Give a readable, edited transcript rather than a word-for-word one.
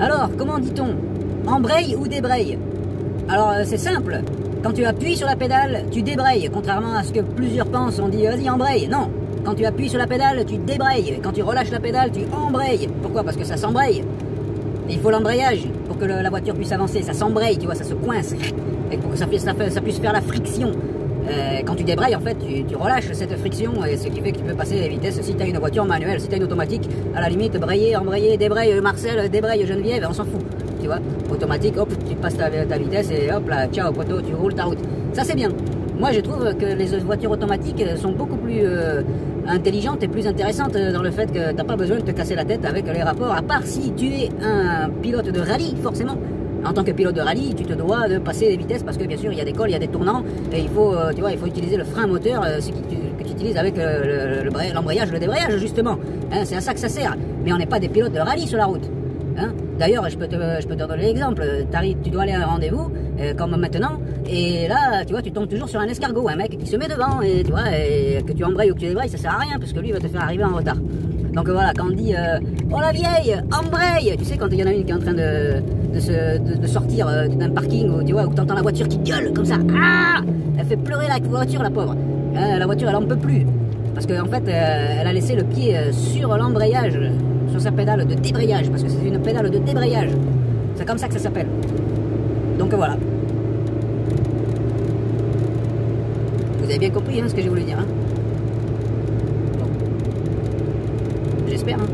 Alors, comment dit-on? Embraye ou débraye? Alors, c'est simple. Quand tu appuies sur la pédale, tu débrayes. Contrairement à ce que plusieurs pensent, on dit vas-y, embraye. Non. Quand tu appuies sur la pédale, tu débrayes. Quand tu relâches la pédale, tu embrayes. Pourquoi? Parce que ça s'embraye. Il faut l'embrayage pour que la voiture puisse avancer. Ça s'embraye, tu vois, ça se coince. Et pour que ça puisse faire la friction. Quand tu débrayes, en fait, tu relâches cette friction, et ce qui fait que tu peux passer les vitesses. Si tu as une voiture manuelle, si tu as une automatique, à la limite, brayer, embrayer, débraye Marcel, débraye Geneviève, on s'en fout. Tu vois, automatique, hop, tu passes ta vitesse et hop là, ciao poteau, tu roules ta route. Ça c'est bien. Moi je trouve que les voitures automatiques sont beaucoup plus intelligentes et plus intéressantes dans le fait que t'as pas besoin de te casser la tête avec les rapports, à part si tu es un pilote de rallye, forcément. En tant que pilote de rallye, tu te dois de passer les vitesses parce que bien sûr il y a des cols, il y a des tournants et il faut, tu vois, il faut utiliser le frein moteur, ce que tu utilises avec l'embrayage, le débrayage justement. Hein, c'est à ça que ça sert. Mais on n'est pas des pilotes de rallye sur la route. Hein? D'ailleurs, je peux te donner l'exemple. Tu dois aller à un rendez-vous, comme maintenant, et là, tu vois, tu tombes toujours sur un escargot, un mec qui se met devant, et tu vois, et que tu embrayes ou que tu débrayes, ça sert à rien parce que lui il va te faire arriver en retard. Donc voilà, quand on dit oh la vieille, embraye, tu sais, quand il y en a une qui est en train de sortir d'un parking, ou tu vois, où tu entends la voiture qui gueule comme ça, ah, elle fait pleurer la voiture, la pauvre. La voiture, elle en peut plus. Parce qu'en fait, elle a laissé le pied sur l'embrayage, sur sa pédale de débrayage, parce que c'est une pédale de débrayage. C'est comme ça que ça s'appelle. Donc voilà. Vous avez bien compris hein, ce que j'ai voulu dire. Hein, bon. J'espère. Hein.